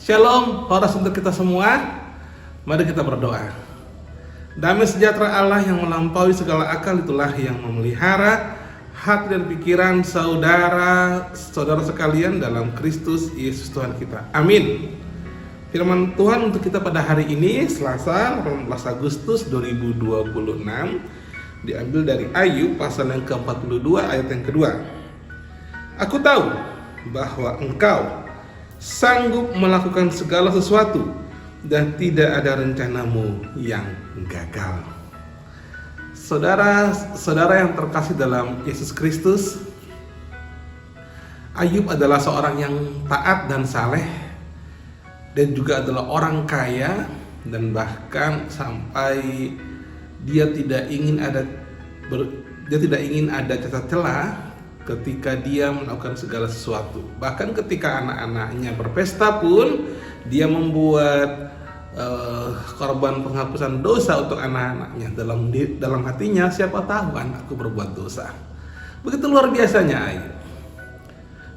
Shalom, horas untuk kita semua. Mari kita berdoa. Damai sejahtera Allah yang melampaui segala akal itulah yang memelihara hati dan pikiran saudara sekalian dalam Kristus Yesus Tuhan kita. Amin. Firman Tuhan untuk kita pada hari ini, Selasa 18 Agustus 2026, diambil dari Ayub pasal yang ke-42 ayat yang kedua. Aku tahu bahwa engkau sanggup melakukan segala sesuatu dan tidak ada rencanamu yang gagal. Saudara yang terkasih dalam Yesus Kristus, Ayub adalah seorang yang taat dan saleh, dan juga adalah orang kaya, dan bahkan sampai dia tidak ingin ada cacat celah ketika dia melakukan segala sesuatu. Bahkan ketika anak-anaknya berpesta pun dia membuat korban penghapusan dosa untuk anak-anaknya. Dalam hatinya, siapa tahu anakku berbuat dosa. Begitu luar biasanya Ayub.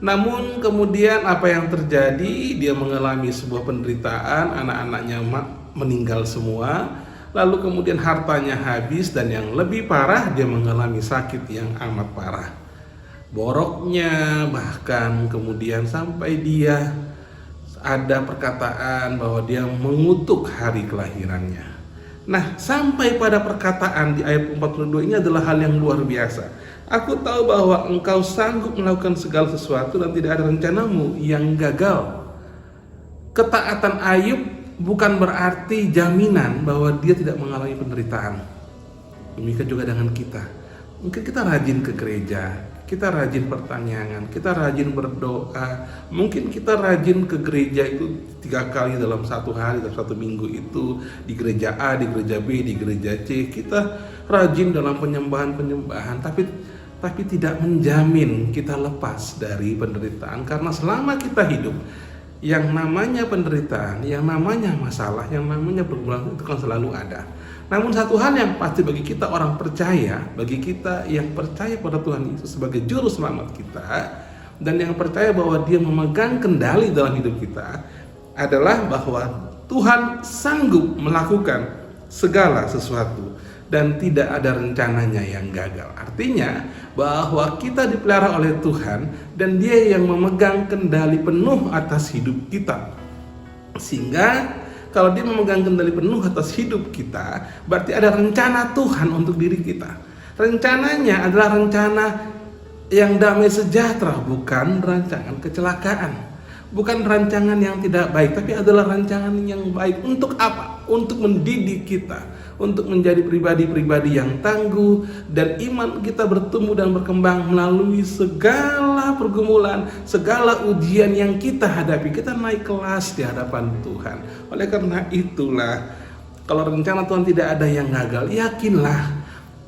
Namun kemudian apa yang terjadi? Dia mengalami sebuah penderitaan, anak-anaknya meninggal semua, lalu kemudian hartanya habis, dan yang lebih parah, dia mengalami sakit yang amat parah. Boroknya, bahkan kemudian sampai dia ada perkataan bahwa dia mengutuk hari kelahirannya. Nah, sampai pada perkataan di ayat 42 ini adalah hal yang luar biasa. Aku tahu bahwa engkau sanggup melakukan segala sesuatu dan tidak ada rencanamu yang gagal. Ketaatan Ayub bukan berarti jaminan bahwa dia tidak mengalami penderitaan. Demikian juga dengan kita. Mungkin kita rajin ke gereja, kita rajin pertanyaan, kita rajin berdoa. Mungkin kita rajin ke gereja itu 3 kali dalam satu hari, dalam satu minggu itu, di gereja A, di gereja B, di gereja C. Kita rajin dalam penyembahan, tapi tidak menjamin kita lepas dari penderitaan. Karena selama kita hidup, yang namanya penderitaan, yang namanya masalah, yang namanya pergumulan itu kan selalu ada. Namun satu hal yang pasti bagi kita orang percaya, bagi kita yang percaya pada Tuhan Yesus sebagai juru selamat kita, dan yang percaya bahwa dia memegang kendali dalam hidup kita, adalah bahwa Tuhan sanggup melakukan segala sesuatu dan tidak ada rencananya yang gagal. Artinya bahwa kita dipelihara oleh Tuhan dan dia yang memegang kendali penuh atas hidup kita. Sehingga kalau dia memegang kendali penuh atas hidup kita, berarti ada rencana Tuhan untuk diri kita. Rencananya adalah rencana yang damai sejahtera, bukan rancangan kecelakaan. Bukan rancangan yang tidak baik, tapi adalah rancangan yang baik. Untuk apa? Untuk mendidik kita, untuk menjadi pribadi-pribadi yang tangguh, dan iman kita bertumbuh dan berkembang melalui segala pergumulan, segala ujian yang kita hadapi. Kita naik kelas di hadapan Tuhan. Oleh karena itulah, kalau rencana Tuhan tidak ada yang gagal, yakinlah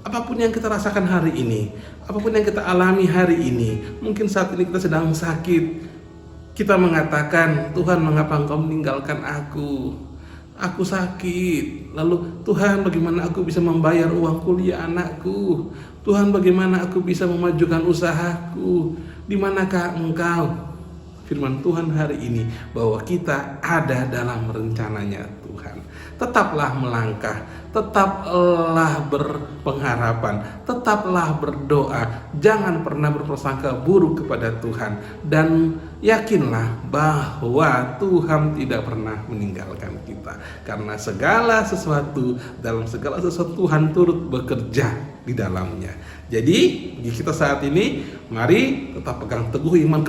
apapun yang kita rasakan hari ini, apapun yang kita alami hari ini, mungkin saat ini kita sedang sakit, kita mengatakan, Tuhan, mengapa engkau meninggalkan aku? Aku sakit. Lalu, Tuhan, bagaimana aku bisa membayar uang kuliah anakku? Tuhan, bagaimana aku bisa memajukan usahaku? Di manakah engkau? Firman Tuhan hari ini bahwa kita ada dalam rencananya Tuhan. Tetaplah melangkah, tetaplah berpengharapan, tetaplah berdoa. Jangan pernah berprasangka buruk kepada Tuhan, dan yakinlah bahwa Tuhan tidak pernah meninggalkan kita. Karena segala sesuatu, dalam segala sesuatu Tuhan turut bekerja di dalamnya. Jadi bagi kita saat ini, mari tetap pegang teguh iman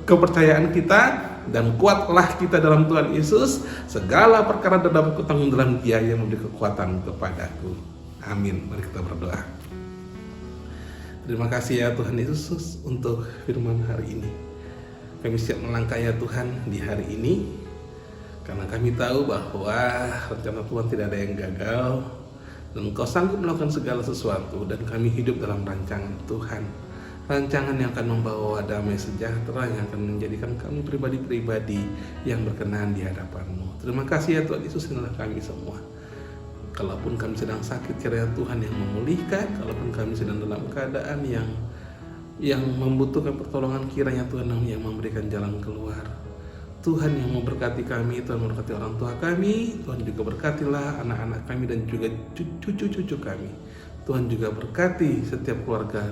kepercayaan kita, dan kuatlah kita dalam Tuhan Yesus. Segala perkara dapat kutanggung dalam Dia yang memberi kekuatan kepadaku. Amin. Mari kita berdoa. Terima kasih ya Tuhan Yesus untuk firman hari ini. Kami siap melangkah ya Tuhan di hari ini, karena kami tahu bahwa rencana Tuhan tidak ada yang gagal, dan Engkau sanggup melakukan segala sesuatu, dan kami hidup dalam rancangan Tuhan. Rancangan yang akan membawa damai sejahtera, yang akan menjadikan kami pribadi-pribadi yang berkenan di hadapan-Mu. Terima kasih ya Tuhan Yesus, inilah kami semua. Kalaupun kami sedang sakit, kiranya Tuhan yang memulihkan. Kalaupun kami sedang dalam keadaan yang membutuhkan pertolongan, kiranya Tuhan yang memberikan jalan keluar. Tuhan yang memberkati kami, Tuhan memberkati orang tua kami, Tuhan juga berkatilah anak-anak kami dan juga cucu-cucu kami. Tuhan juga berkati setiap keluarga,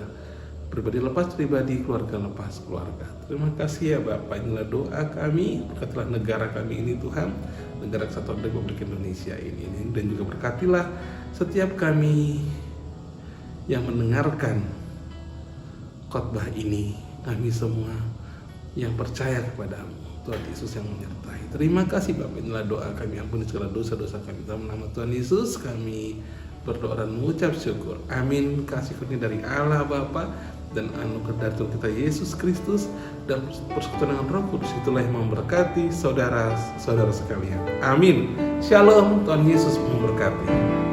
pribadi lepas pribadi, keluarga lepas keluarga. Terima kasih ya Bapak, inilah doa kami, berkatilah negara kami ini Tuhan, negara Kesatuan Republik Indonesia ini, dan juga berkatilah setiap kami yang mendengarkan khotbah ini, kami semua yang percaya kepadamu, Tuhan Yesus yang menyertai. Terima kasih Bapak, inilah doa kami, ampuni segala dosa-dosa kami. Dalam nama Tuhan Yesus kami berdoa dan mengucap syukur. Amin. Kasih karunia dari Allah Bapa dan anugerah dari Tuhan kita Yesus Kristus dan persekutuan dengan Roh Kudus itulah yang memberkati saudara-saudara sekalian. Amin. Shalom. Tuhan Yesus memberkati.